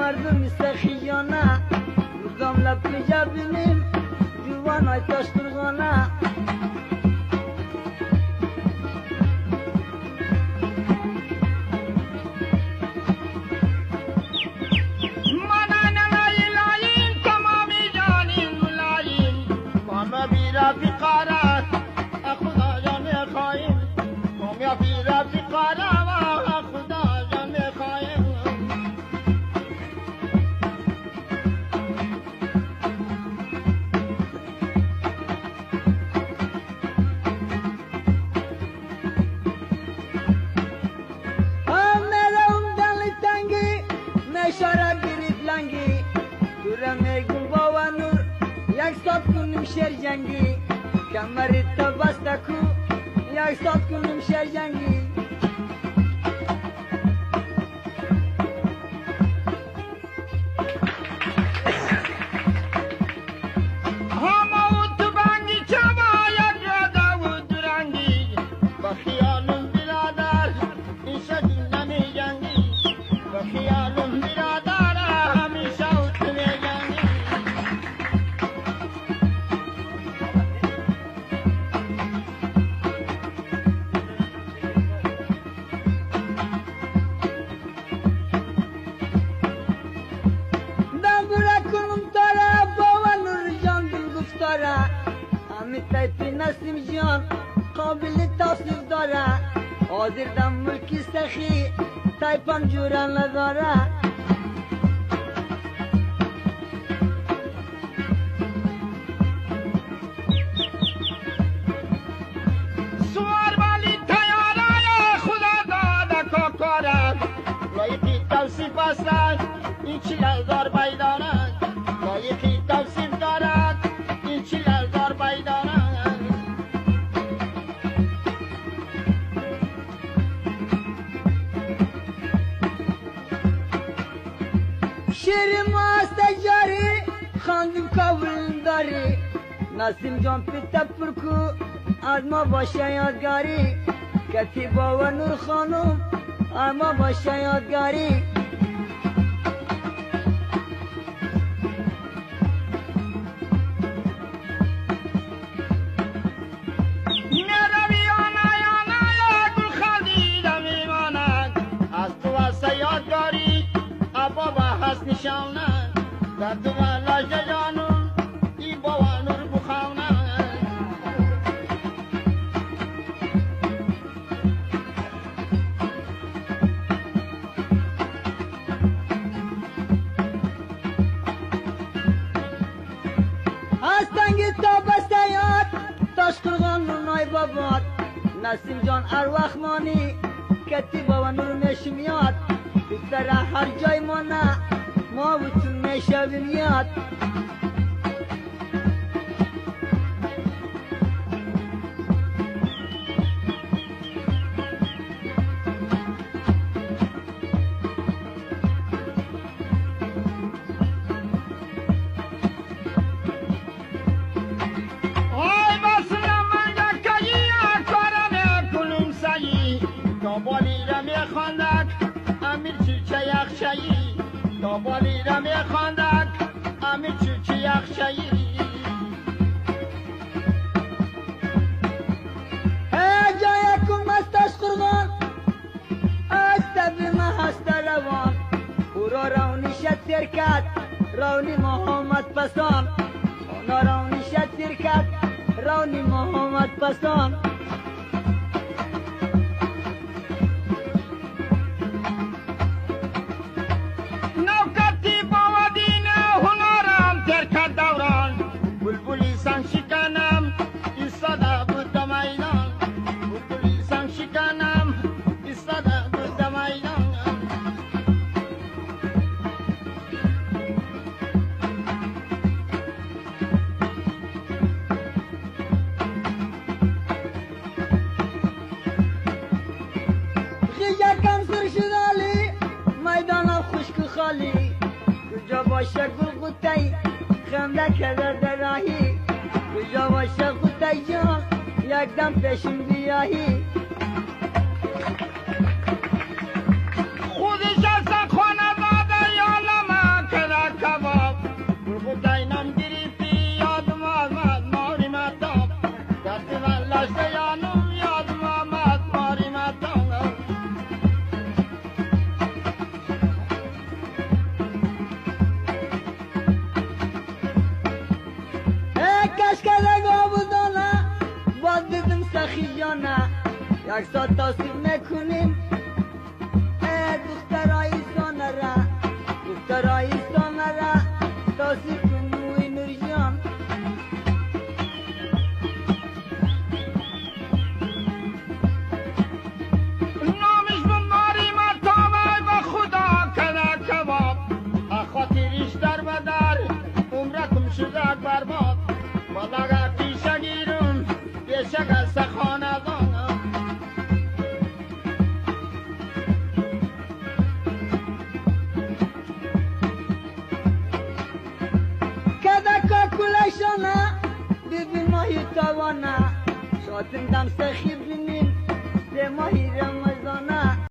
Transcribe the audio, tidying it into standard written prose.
مردم سخیانه روزام لب کجا بینیم جوان های تاش قرغانه شیر جنگی کمری تا بستکو یک سات کنیم شیر جنگی همه تو بنگی چما یک راده و درنگی با خیالم برادر این شدیم نمی جنگی با خیالم برادر همیشه و تو می جنگی تایپی نسیم جان قابل توصیف داره حاضر دم ملکی سخی تایپم جوران نداره سوار والی تیاره خدا داده کاکاره لایقی توصیف هستند این چی لزار بیدارند لایقی توصیف دارد این چی لزار بیدارند شیر ماست جاری خاندیم کابل داری نسیم جان پیتا پرکو از ما باشه یادگاری کتیبا و نور خانم از ما باشه یادگاری نشانه در دو لاج جانم ای با نور بخونه هستنگی تا بستیاد تاش قرغان نونای باباد نسیم جان ارواخمانی کتیبا و نور نشمیاد بیتر هر جای ما نه ما بتون میشویم یاد آی بسرم من گکایی کارم کلوم سایی دنبالی را میخواندک امیر چوچه یخشایی دنبالی را میخواندک امیر چوچه یخشایی جای کم استش قرغان از طبی ما هست روان او را رونی شد ترکت رونی محمد پسان اونا رونی شد ترکت رونی محمد پسان نوکتی با دین هنرم ترکت دوران بلبلی سنگ شکنم ایستاده بود میدان بلبلی سنگ شکنم ایستاده بود میدان یکم سر شدالی میدانم خشک خالی کجا باشه گل قطعی خمده کرده در راهی کجا باشه قطعی جان یک دم پیشم بیاهی خودش از خانواده یا نمه سخی جانه یک ساعت تاثیر نکنیم دخترای سانه را دخترای سانه را تاثیر کنوی نور جان نامش بماری مرتابه به خدا کنه کباب خاطریش در بدر عمرکم شده برباد مادر پیشه گیرم پیشه گست خانه دانم کدکا کلشانه ببین ماهی تاوانه شاتن دم سخی بینیم ده ماهی رمضانه